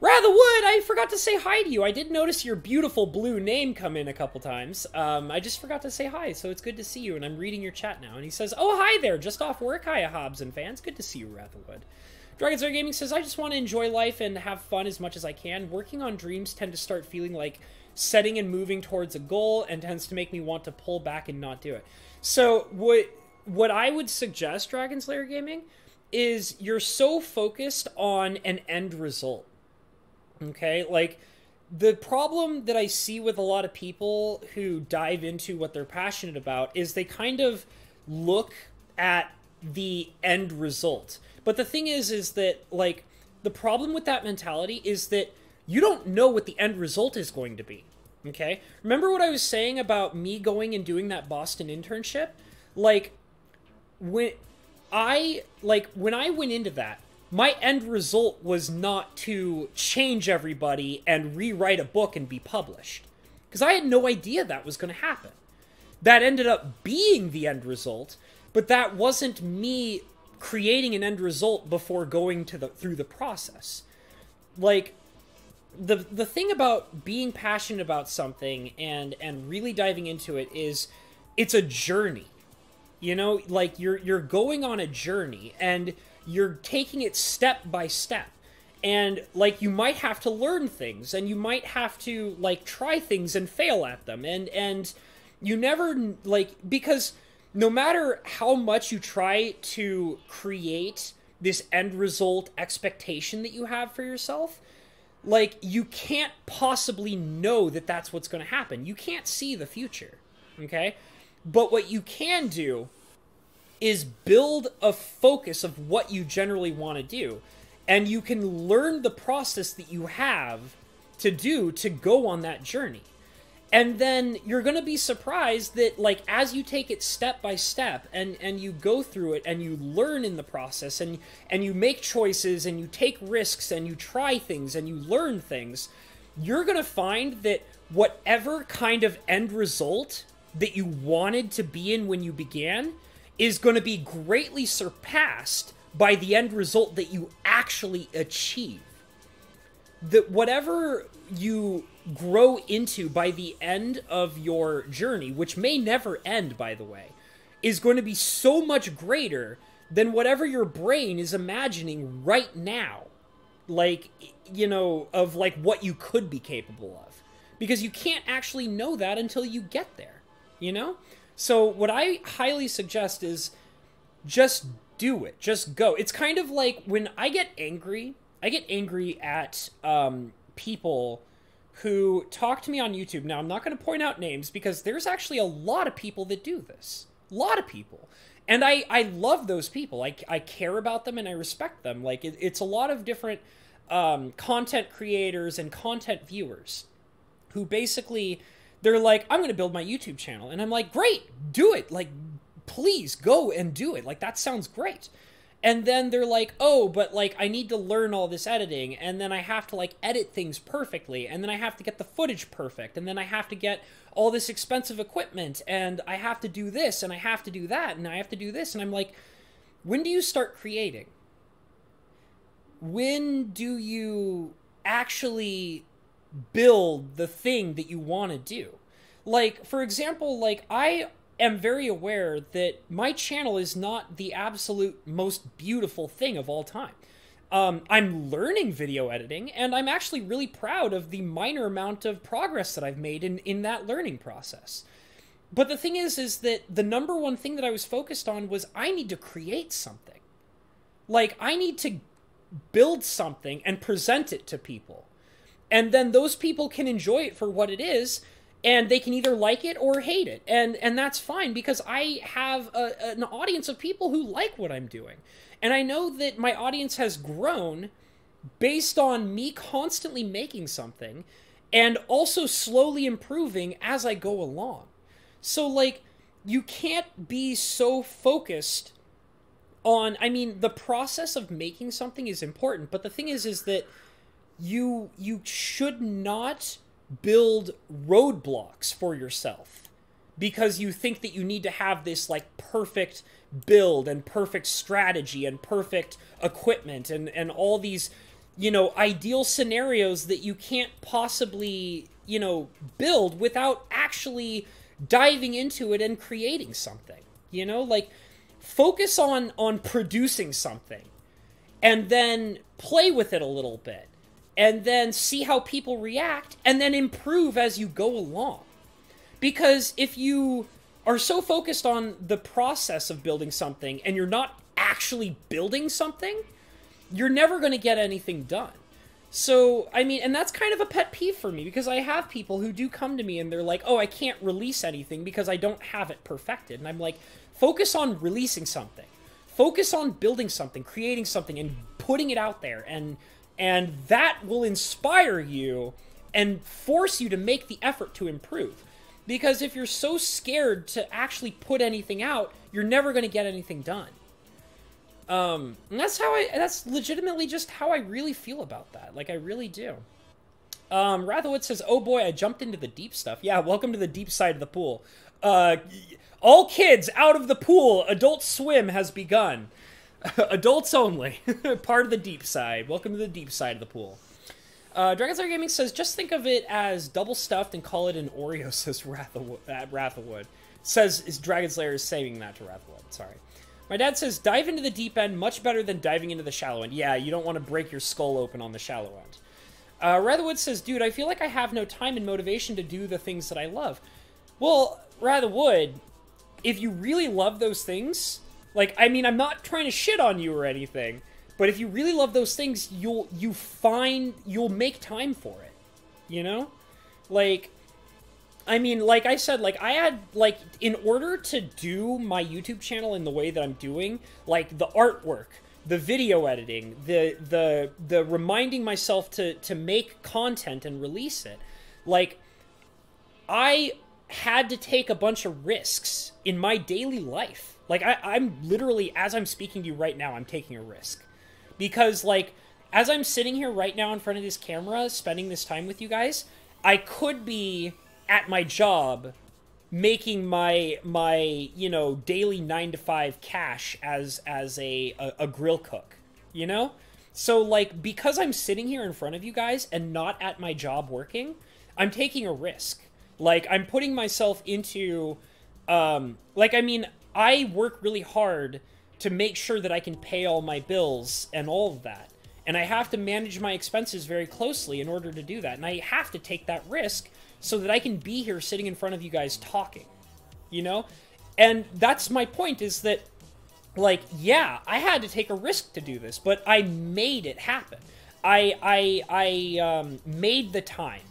Wood, I forgot to say hi to you. I did notice your beautiful blue name come in a couple times. I just forgot to say hi, so it's good to see you, and I'm reading your chat now. And he says, oh, hi there, just off work. Hiya, Hobbs and fans. Good to see you, Rather Wood. Dragon's Lair Gaming says, I just want to enjoy life and have fun as much as I can. Working on dreams tend to start feeling like setting and moving towards a goal and tends to make me want to pull back and not do it. So what I would suggest, Dragon's Lair Gaming, is you're so focused on an end result. Okay? Like, the problem that I see with a lot of people who dive into what they're passionate about is they kind of look at the end result. But the thing is that, like, the problem with that mentality is that you don't know what the end result is going to be. Okay? Remember what I was saying about me going and doing that Boston internship? Like, when I went into that, my end result was not to change everybody and rewrite a book and be published. Because I had no idea that was going to happen. That ended up being the end result, but that wasn't me creating an end result before going through the process. Like, the thing about being passionate about something and really diving into it is it's a journey. You know, like you're going on a journey and you're taking it step by step. And like you might have to learn things and you might have to like try things and fail at them. And you never like, because no matter how much you try to create this end result expectation that you have for yourself, like you can't possibly know that that's what's going to happen. You can't see the future. Okay? But what you can do is build a focus of what you generally want to do. And you can learn the process that you have to do to go on that journey. And then you're going to be surprised that, like, as you take it step by step and you go through it and you learn in the process and you make choices and you take risks and you try things and you learn things, you're going to find that whatever kind of end result that you wanted to be in when you began is going to be greatly surpassed by the end result that you actually achieve. That whatever you grow into by the end of your journey, which may never end, by the way, is going to be so much greater than whatever your brain is imagining right now. Like, you know, of like what you could be capable of. Because you can't actually know that until you get there, you know? So what I highly suggest is just do it. Just go. It's kind of like when I get angry at people who talk to me on YouTube. Now, I'm not going to point out names because there's actually a lot of people that do this. A lot of people. And I love those people. I care about them and I respect them. Like, it's a lot of different content creators and content viewers who basically, they're like, I'm going to build my YouTube channel. And I'm like, great, do it. Like, please go and do it. Like, that sounds great. And then they're like, oh, but like I need to learn all this editing, and then I have to like edit things perfectly, and then I have to get the footage perfect, and then I have to get all this expensive equipment, and I have to do this, and I have to do that, and I have to do this. And I'm like, when do you start creating? When do you actually build the thing that you want to do? Like, for example, like I am very aware that my channel is not the absolute most beautiful thing of all time. I'm learning video editing, and I'm actually really proud of the minor amount of progress that I've made in that learning process. But the thing is that the number one thing that I was focused on was I need to create something. Like, I need to build something and present it to people. And then those people can enjoy it for what it is, and they can either like it or hate it. And that's fine, because I have an audience of people who like what I'm doing. And I know that my audience has grown based on me constantly making something and also slowly improving as I go along. So, like, you can't be so focused on... I mean, the process of making something is important, but the thing is that you should not build roadblocks for yourself because you think that you need to have this like perfect build and perfect strategy and perfect equipment and all these, you know, ideal scenarios that you can't possibly, you know, build without actually diving into it and creating something. You know, like, focus on producing something and then play with it a little bit. And then see how people react, and then improve as you go along. Because if you are so focused on the process of building something, and you're not actually building something, you're never going to get anything done. So, I mean, and that's kind of a pet peeve for me, because I have people who do come to me and they're like, oh, I can't release anything because I don't have it perfected. And I'm like, focus on releasing something. Focus on building something, creating something, and putting it out there, and that will inspire you and force you to make the effort to improve. Because if you're so scared to actually put anything out, you're never going to get anything done. And that's legitimately just how I really feel about that. Like, I really do. Ratherwood says, oh boy, I jumped into the deep stuff. Yeah, welcome to the deep side of the pool. All kids out of the pool. Adult Swim has begun. Adults only. Part of the deep side. Welcome to the deep side of the pool. Dragon Slayer Gaming says, just think of it as double stuffed and call it an Oreo, says Rathawood. Says, Dragon Slayer is saying that to Rathawood. Sorry. My dad says, dive into the deep end much better than diving into the shallow end. Yeah, you don't want to break your skull open on the shallow end. Ratherwood says, dude, I feel like I have no time and motivation to do the things that I love. Well, Ratherwood, if you really love those things, like, I mean, I'm not trying to shit on you or anything, but if you really love those things, you'll make time for it, you know? Like, I mean, like I said, like, I had, like, in order to do my YouTube channel in the way that I'm doing, like, the artwork, the video editing, the reminding myself to make content and release it, like, I had to take a bunch of risks in my daily life. Like, I'm literally, as I'm speaking to you right now, I'm taking a risk. Because, like, as I'm sitting here right now in front of this camera, spending this time with you guys, I could be at my job making my you know, daily 9-to-5 cash as a grill cook, you know? So, like, because I'm sitting here in front of you guys and not at my job working, I'm taking a risk. Like, I'm putting myself into, like, I mean, I work really hard to make sure that I can pay all my bills and all of that. And I have to manage my expenses very closely in order to do that. And I have to take that risk so that I can be here sitting in front of you guys talking, you know? And that's my point, is that, like, yeah, I had to take a risk to do this, but I made it happen. I made the time.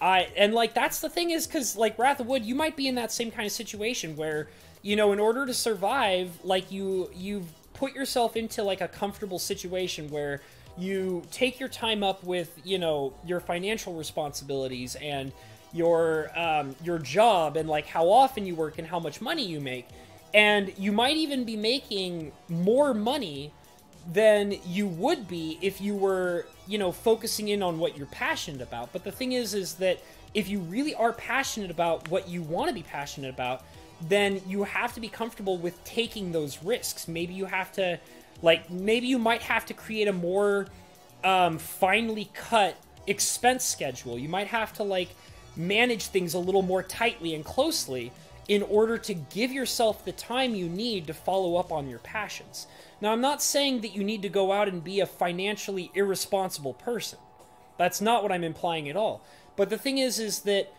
And, like, that's the thing, is because, like, Wrath of Wood, you might be in that same kind of situation where, you know, in order to survive, like, you've put yourself into, like, a comfortable situation where you take your time up with, you know, your financial responsibilities and your job and, like, how often you work and how much money you make. And you might even be making more money than you would be if you were, you know, focusing in on what you're passionate about. But the thing is that if you really are passionate about what you want to be passionate about, then you have to be comfortable with taking those risks. Maybe you have to, like, maybe you might have to create a more finely cut expense schedule. You might have to, like, manage things a little more tightly and closely in order to give yourself the time you need to follow up on your passions. Now, I'm not saying that you need to go out and be a financially irresponsible person. That's not what I'm implying at all. But the thing is that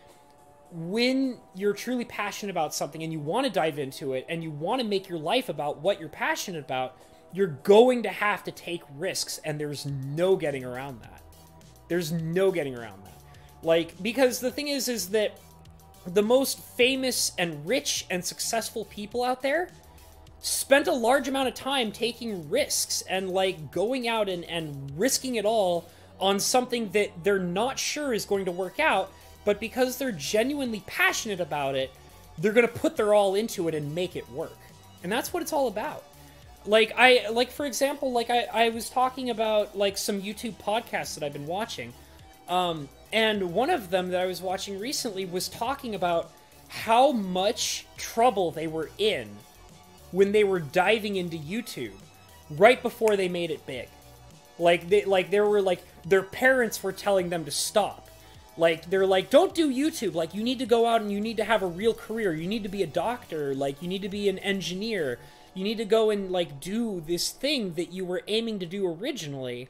when you're truly passionate about something and you want to dive into it and you want to make your life about what you're passionate about, you're going to have to take risks, and there's no getting around that. There's no getting around that. Like, because the thing is that the most famous and rich and successful people out there spent a large amount of time taking risks and, like, going out and risking it all on something that they're not sure is going to work out, but because they're genuinely passionate about it, they're going to put their all into it and make it work. And that's what it's all about. Like, for example, like, I was talking about, like, some YouTube podcasts that I've been watching, and one of them that I was watching recently was talking about how much trouble they were in when they were diving into YouTube right before they made it big. Like, they were, like, their parents were telling them to stop. Like, they're like, don't do YouTube. Like, you need to go out and you need to have a real career. You need to be a doctor. Like, you need to be an engineer. You need to go and, like, do this thing that you were aiming to do originally.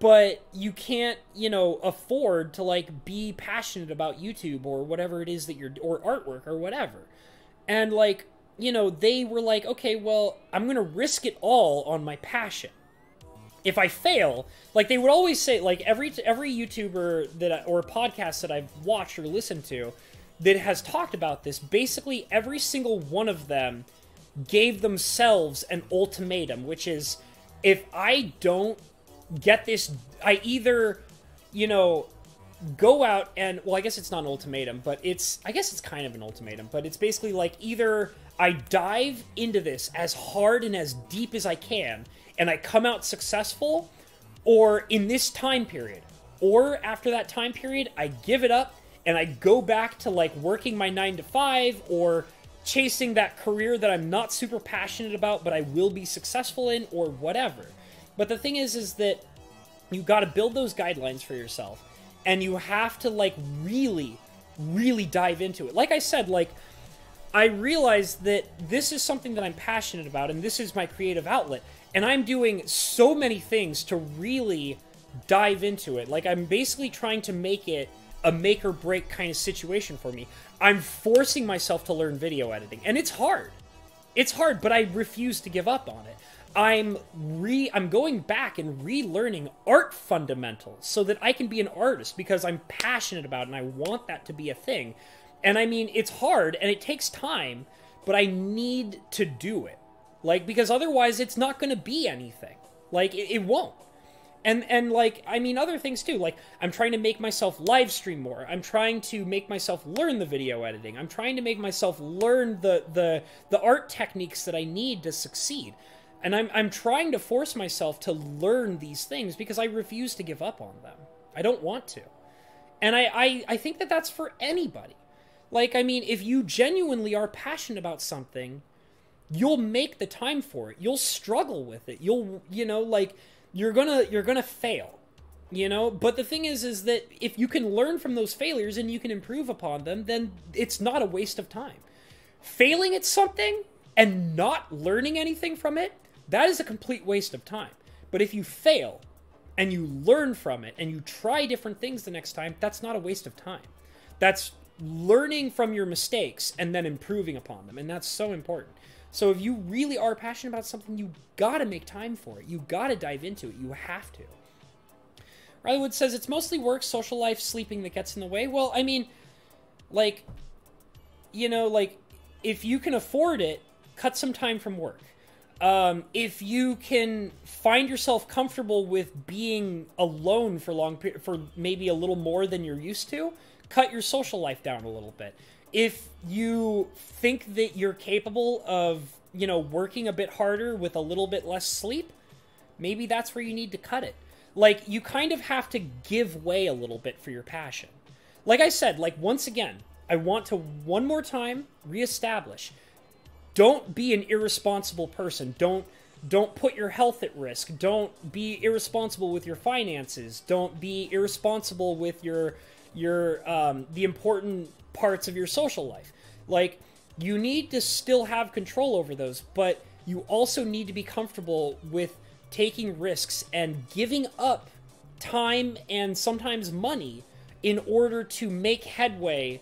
But you can't, you know, afford to, like, be passionate about YouTube or whatever it is that you're, or artwork or whatever. And, like, you know, they were like, okay, well, I'm going to risk it all on my passion. If I fail, like, they would always say, like, every YouTuber that or podcast that I've watched or listened to that has talked about this, basically every single one of them gave themselves an ultimatum, which is, if I don't get this, I either, you know, go out and, well, I guess it's not an ultimatum, but I guess it's kind of an ultimatum, but it's basically like, either I dive into this as hard and as deep as I can, and I come out successful, or in this time period, or after that time period, I give it up and I go back to like working my 9 to 5 or chasing that career that I'm not super passionate about, but I will be successful in, or whatever. But the thing is that you got to build those guidelines for yourself, and you have to like really, really dive into it. Like I said, like I realized that this is something that I'm passionate about, and this is my creative outlet, and I'm doing so many things to really dive into it. Like I'm basically trying to make it a make or break kind of situation for me. I'm forcing myself to learn video editing, and it's hard. It's hard, but I refuse to give up on it. I'm going back and relearning art fundamentals so that I can be an artist, because I'm passionate about it and I want that to be a thing. And I mean, it's hard and it takes time, but I need to do it. Like, because otherwise it's not going to be anything. Like, it won't. And like, I mean, other things too. Like, I'm trying to make myself live stream more. I'm trying to make myself learn the video editing. I'm trying to make myself learn the art techniques that I need to succeed. And I'm trying to force myself to learn these things because I refuse to give up on them. I don't want to. And I think that that's for anybody. Like, I mean, if you genuinely are passionate about something, you'll make the time for it. You'll struggle with it. You'll, you know, like, you're gonna fail, you know? But the thing is that if you can learn from those failures and you can improve upon them, then it's not a waste of time. Failing at something and not learning anything from it, that is a complete waste of time. But if you fail and you learn from it and you try different things the next time, that's not a waste of time. That's learning from your mistakes and then improving upon them, and that's so important. So if you really are passionate about something, you gotta make time for it. You gotta dive into it. You have to. Rileywood says, it's mostly work, social life, sleeping that gets in the way. Well, I mean, like, you know, like, if you can afford it, cut some time from work. If you can find yourself comfortable with being alone for maybe a little more than you're used to, cut your social life down a little bit. If you think that you're capable of, you know, working a bit harder with a little bit less sleep, maybe that's where you need to cut it. Like, you kind of have to give way a little bit for your passion. Like I said, like, once again, I want to one more time reestablish. Don't be an irresponsible person. Don't put your health at risk. Don't be irresponsible with your finances. Don't be irresponsible with your the important parts of your social life. Like, you need to still have control over those, but you also need to be comfortable with taking risks and giving up time and sometimes money in order to make headway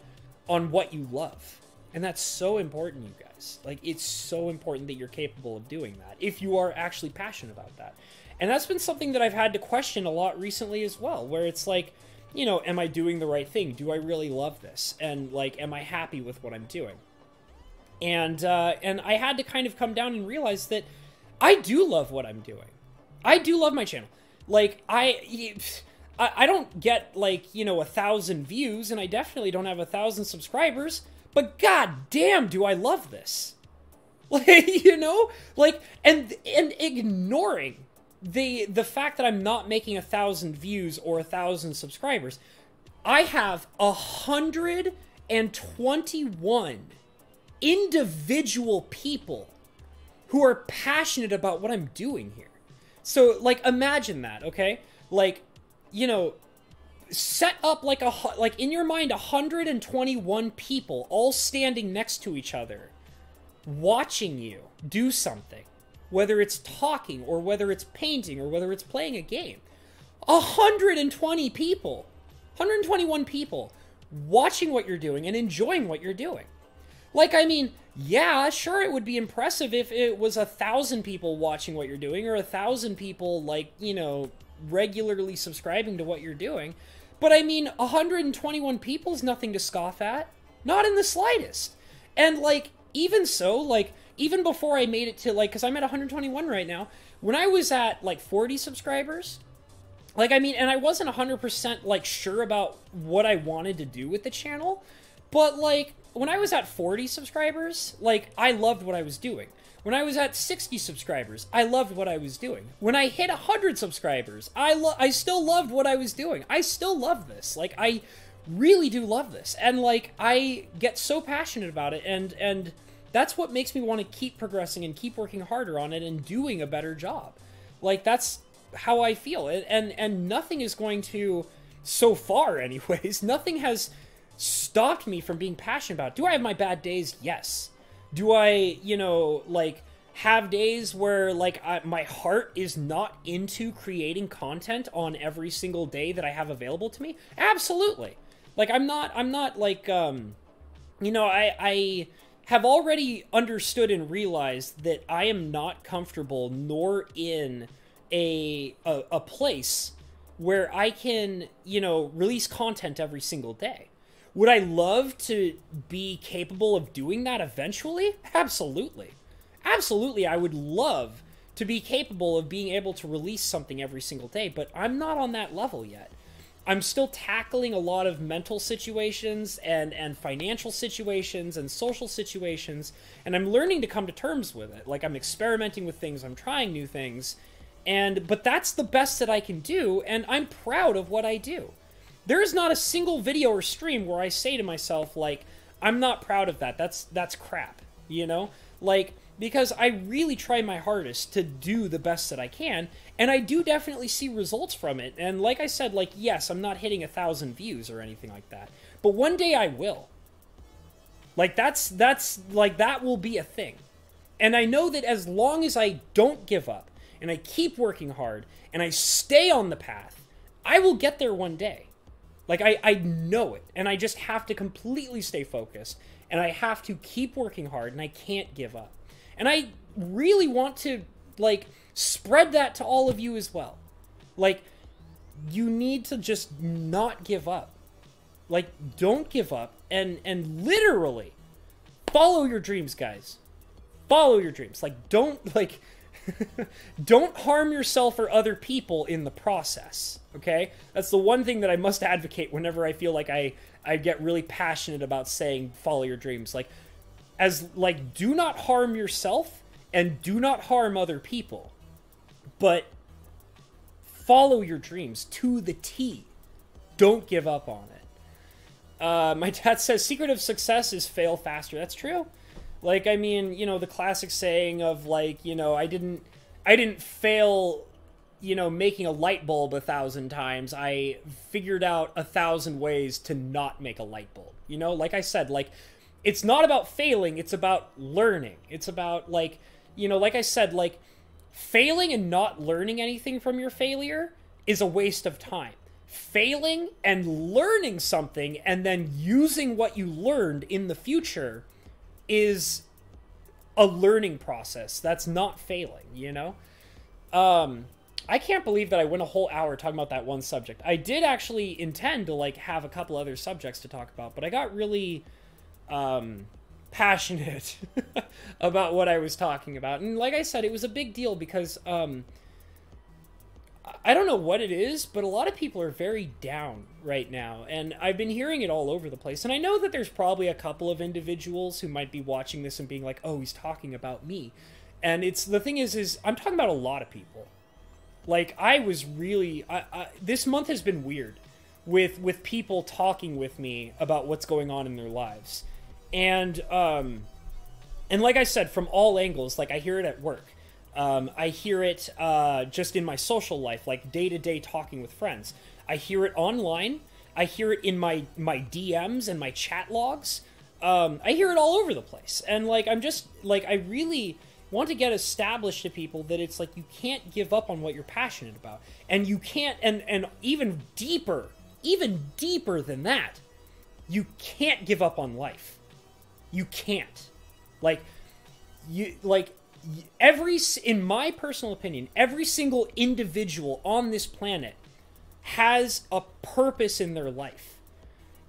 on what you love. And that's so important, you guys. Like, it's so important that you're capable of doing that if you are actually passionate about that. And that's been something that I've had to question a lot recently as well, where it's like, you know, am I doing the right thing? Do I really love this? And, like, am I happy with what I'm doing? And I had to kind of come down and realize that I do love what I'm doing. I do love my channel. Like, I don't get, like, you know, 1,000 views, and I definitely don't have 1,000 subscribers, but god damn do I love this. Like, you know? Like, and ignoring the fact that I'm not making 1,000 views or 1,000 subscribers, I have 121 individual people who are passionate about what I'm doing here. So, like, imagine that, okay? Like, you know, set up like in your mind 121 people all standing next to each other, watching you do something. Whether it's talking, or whether it's painting, or whether it's playing a game. 120 people, 121 people watching what you're doing and enjoying what you're doing. Like, I mean, yeah, sure, it would be impressive if it was 1,000 people watching what you're doing, or 1,000 people, like, you know, regularly subscribing to what you're doing. But I mean, 121 people is nothing to scoff at. Not in the slightest. And, like, even so, like, even before I made it to, like, because I'm at 121 right now, when I was at, like, 40 subscribers, like, I mean, and I wasn't 100%, like, sure about what I wanted to do with the channel, but, like, when I was at 40 subscribers, like, I loved what I was doing. When I was at 60 subscribers, I loved what I was doing. When I hit 100 subscribers, I still loved what I was doing. I still love this. Like, I really do love this. And, like, I get so passionate about it, and that's what makes me want to keep progressing and keep working harder on it and doing a better job. Like, that's how I feel. And nothing is going to, so far anyways, nothing has stopped me from being passionate about it. Do I have my bad days? Yes. Do I, you know, like, have days where, like, my heart is not into creating content on every single day that I have available to me? Absolutely. Like, I'm not like, you know, I have already understood and realized that I am not comfortable nor in a place where I can, you know, release content every single day. Would I love to be capable of doing that eventually? Absolutely. Absolutely, I would love to be capable of being able to release something every single day, but I'm not on that level yet. I'm still tackling a lot of mental situations and financial situations and social situations, and I'm learning to come to terms with it. Like, I'm experimenting with things, I'm trying new things, but that's the best that I can do, and I'm proud of what I do. There is not a single video or stream where I say to myself, like, I'm not proud of that. That's crap, you know? Like, because I really try my hardest to do the best that I can, and I do definitely see results from it. And like I said, like, yes, I'm not hitting 1,000 views or anything like that, but one day I will. Like, that's like, that will be a thing. And I know that as long as I don't give up, and I keep working hard, and I stay on the path, I will get there one day. Like, I know it, and I just have to completely stay focused, and I have to keep working hard, and I can't give up. And I really want to, like, spread that to all of you as well. Like, you need to just not give up. Like, don't give up, and literally follow your dreams, guys. Follow your dreams. Like, don't, like... don't harm yourself or other people in the process, okay? That's the one thing that I must advocate whenever I feel like I get really passionate about saying follow your dreams. Like, do not harm yourself and do not harm other people, but follow your dreams to the T. Don't give up on it. My dad says secret of success is fail faster. That's true. Like, I mean, you know, the classic saying of, like, you know, I didn't fail, you know, making a light bulb 1,000 times. I figured out 1,000 ways to not make a light bulb. You know, like I said, like, it's not about failing, it's about learning. It's about, like, you know, like I said, like, failing and not learning anything from your failure is a waste of time. Failing and learning something and then using what you learned in the future is a learning process. That's not failing, you know? I can't believe that I went a whole hour talking about that one subject. I did actually intend to, like, have a couple other subjects to talk about, but I got really passionate about what I was talking about. And like I said, it was a big deal because I don't know what it is, but a lot of people are very down right now, and I've been hearing it all over the place. And I know that there's probably a couple of individuals who might be watching this and being like, oh, he's talking about me. And the thing is I'm talking about a lot of people. Like, I was really, this month has been weird with people talking with me about what's going on in their lives. And like I said, from all angles, like, I hear it at work. I hear it just in my social life, like day-to-day talking with friends. I hear it online. I hear it in my DMs and my chat logs. I hear it all over the place. And, like, I'm just, like, I really want to get established to people that it's like, you can't give up on what you're passionate about. And you can't, and even deeper than that, you can't give up on life. You can't. In my personal opinion, every single individual on this planet has a purpose in their life.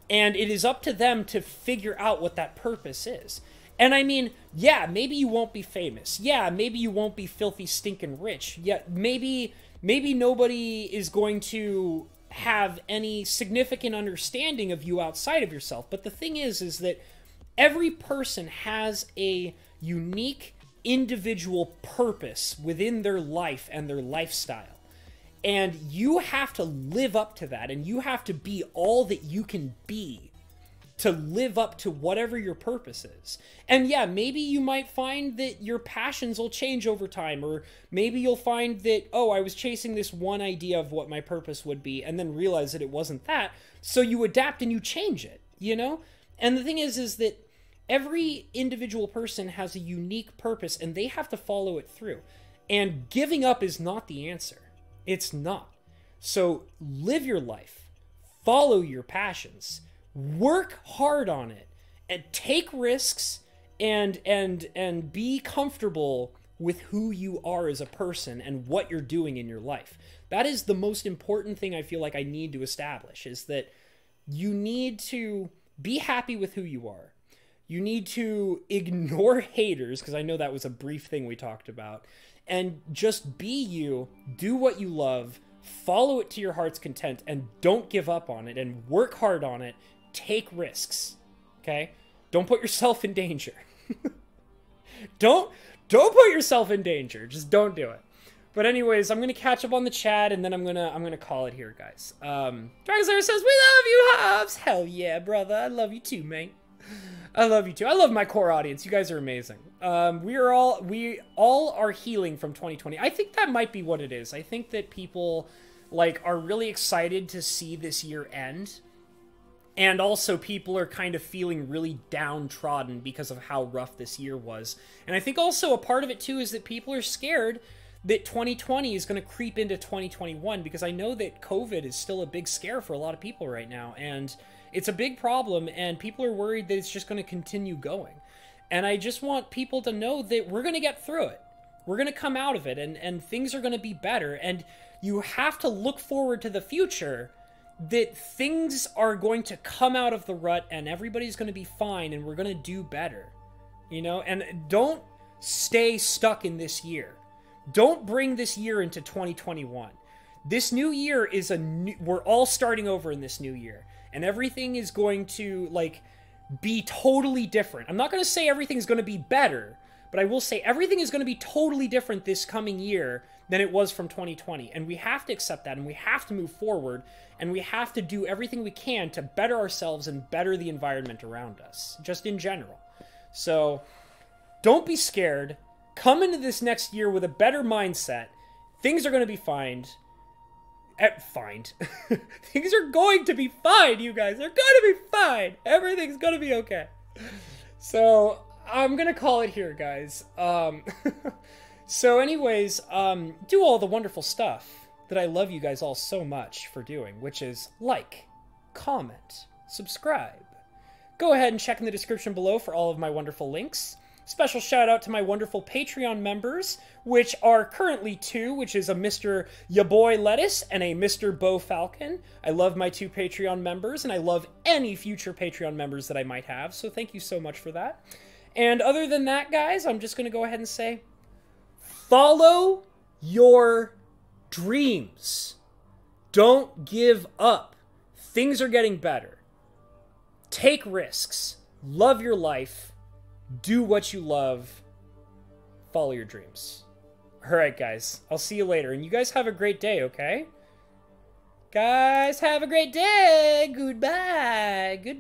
And it is up to them to figure out what that purpose is. And I mean, yeah, maybe you won't be famous. Yeah, maybe you won't be filthy stinking rich. Yeah, maybe nobody is going to have any significant understanding of you outside of yourself. But the thing is that Every person has a unique individual purpose within their life and their lifestyle. And you have to live up to that, and you have to be all that you can be to live up to whatever your purpose is. And yeah, maybe you might find that your passions will change over time, or maybe you'll find that, oh, I was chasing this one idea of what my purpose would be, and then realize that it wasn't that, so you adapt and you change it, you know? And the thing is that every individual person has a unique purpose, and they have to follow it through. And giving up is not the answer. It's not. So live your life, follow your passions, work hard on it, and take risks, and be comfortable with who you are as a person and what you're doing in your life. That is the most important thing I feel like I need to establish, is that you need to be happy with who you are. You need to ignore haters, because I know that was a brief thing we talked about, and just be you, do what you love, follow it to your heart's content, and don't give up on it, and work hard on it. Take risks, okay? Don't put yourself in danger. Don't put yourself in danger. Just don't do it. But anyways, I'm gonna catch up on the chat, and then I'm gonna call it here, guys. Dragonslayer says, "We love you, Hobbs." Hell yeah, brother. I love you too, mate. I love you too. I love my core audience. You guys are amazing. We all are healing from 2020. I think that might be what it is. I think that people are really excited to see this year end. And also people are kind of feeling really downtrodden because of how rough this year was. And I think also a part of it too is that people are scared that 2020 is going to creep into 2021, because I know that COVID is still a big scare for a lot of people right now. And it's a big problem, and people are worried that it's just going to continue going. And I just want people to know that we're going to get through it. We're going to come out of it, and things are going to be better. And you have to look forward to the future, that things are going to come out of the rut, and everybody's going to be fine, and we're going to do better. You know? And don't stay stuck in this year. Don't bring this year into 2021. This new year is we're all starting over in this new year. And everything is going to, be totally different. I'm not going to say everything's going to be better, but I will say everything is going to be totally different this coming year than it was from 2020. And we have to accept that, and we have to move forward, and we have to do everything we can to better ourselves and better the environment around us, just in general. So, don't be scared. Come into this next year with a better mindset. Things are going to be fine. Things are going to be fine, you guys. They're going to be fine. Everything's going to be okay. So, I'm going to call it here, guys. So anyways, do all the wonderful stuff that I love you guys all so much for doing, which is like, comment, subscribe. Go ahead and check in the description below for all of my wonderful links. Special shout out to my wonderful Patreon members, which are currently 2, which is a Mr. Yaboy Lettuce and a Mr. Bo Falcon. I love my 2 Patreon members, and I love any future Patreon members that I might have, so thank you so much for that. And other than that, guys, I'm just going to go ahead and say, follow your dreams. Don't give up. Things are getting better. Take risks. Love your life. Do what you love. Follow your dreams. Alright, guys. I'll see you later. And you guys have a great day, okay? Guys, have a great day. Goodbye. Goodbye.